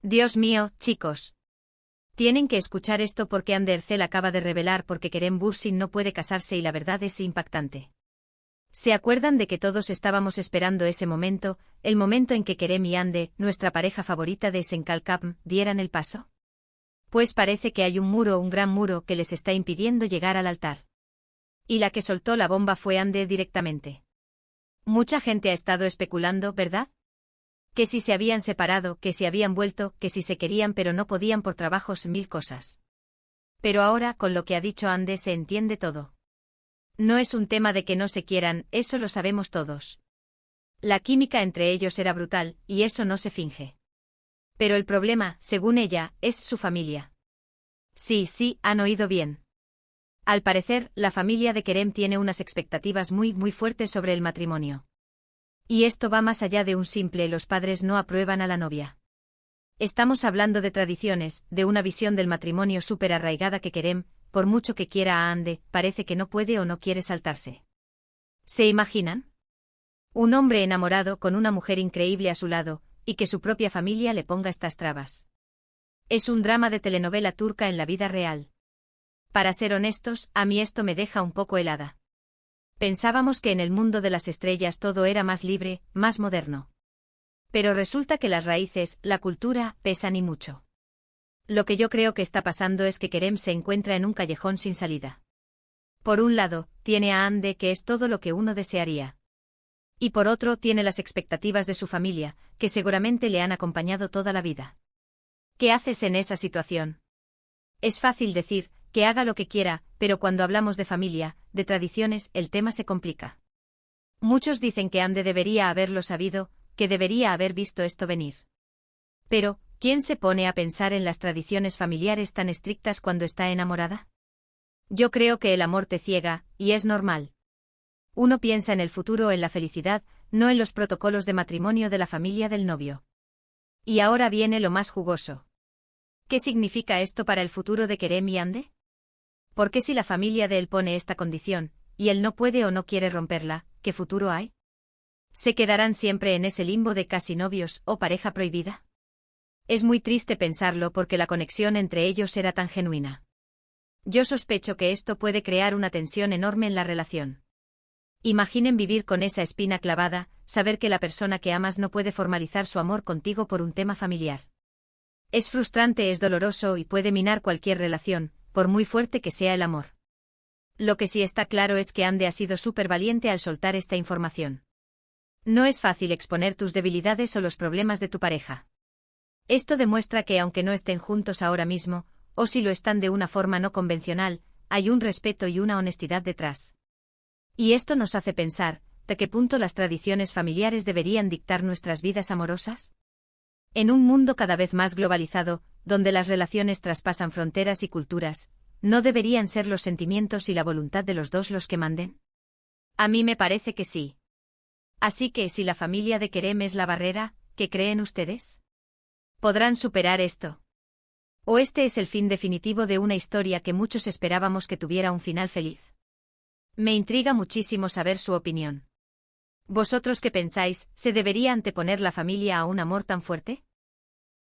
Dios mío, chicos. Tienen que escuchar esto porque Andercel acaba de revelar porque Kerem Bürsin no puede casarse y la verdad es impactante. ¿Se acuerdan de que todos estábamos esperando ese momento, el momento en que Kerem y Ande, nuestra pareja favorita de Senkalkapm, dieran el paso? Pues parece que hay un gran muro que les está impidiendo llegar al altar. Y la que soltó la bomba fue Ande directamente. Mucha gente ha estado especulando, ¿verdad? Que si se habían separado, que si habían vuelto, que si se querían pero no podían por trabajos, mil cosas. Pero ahora, con lo que ha dicho Ande, se entiende todo. No es un tema de que no se quieran, eso lo sabemos todos. La química entre ellos era brutal, y eso no se finge. Pero el problema, según ella, es su familia. Sí, han oído bien. Al parecer, la familia de Kerem tiene unas expectativas muy fuertes sobre el matrimonio. Y esto va más allá de un simple los padres no aprueban a la novia. Estamos hablando de tradiciones, de una visión del matrimonio súper arraigada que Kerem, por mucho que quiera a Ande, parece que no puede o no quiere saltarse. ¿Se imaginan? Un hombre enamorado con una mujer increíble a su lado, y que su propia familia le ponga estas trabas. Es un drama de telenovela turca en la vida real. Para ser honestos, a mí esto me deja un poco helada. Pensábamos que en el mundo de las estrellas todo era más libre, más moderno. Pero resulta que las raíces, la cultura, pesan y mucho. Lo que yo creo que está pasando es que Kerem se encuentra en un callejón sin salida. Por un lado, tiene a Ande, que es todo lo que uno desearía. Y por otro, tiene las expectativas de su familia, que seguramente le han acompañado toda la vida. ¿Qué haces en esa situación? Es fácil decir, que haga lo que quiera, pero cuando hablamos de familia, de tradiciones, el tema se complica. Muchos dicen que Ande debería haberlo sabido, que debería haber visto esto venir. Pero, ¿quién se pone a pensar en las tradiciones familiares tan estrictas cuando está enamorada? Yo creo que el amor te ciega, y es normal. Uno piensa en el futuro, en la felicidad, no en los protocolos de matrimonio de la familia del novio. Y ahora viene lo más jugoso. ¿Qué significa esto para el futuro de Kerem y Ande? ¿Por qué si la familia de él pone esta condición, y él no puede o no quiere romperla, qué futuro hay? ¿Se quedarán siempre en ese limbo de casi novios o pareja prohibida? Es muy triste pensarlo porque la conexión entre ellos era tan genuina. Yo sospecho que esto puede crear una tensión enorme en la relación. Imaginen vivir con esa espina clavada, saber que la persona que amas no puede formalizar su amor contigo por un tema familiar. Es frustrante, es doloroso y puede minar cualquier relación, por muy fuerte que sea el amor. Lo que sí está claro es que Ande ha sido súper valiente al soltar esta información. No es fácil exponer tus debilidades o los problemas de tu pareja. Esto demuestra que aunque no estén juntos ahora mismo, o si lo están de una forma no convencional, hay un respeto y una honestidad detrás. Y esto nos hace pensar, ¿de qué punto las tradiciones familiares deberían dictar nuestras vidas amorosas? En un mundo cada vez más globalizado, donde las relaciones traspasan fronteras y culturas, ¿no deberían ser los sentimientos y la voluntad de los dos los que manden? A mí me parece que sí. Así que, si la familia de Kerem es la barrera, ¿qué creen ustedes? ¿Podrán superar esto? ¿O este es el fin definitivo de una historia que muchos esperábamos que tuviera un final feliz? Me intriga muchísimo saber su opinión. ¿Vosotros qué pensáis, se debería anteponer la familia a un amor tan fuerte?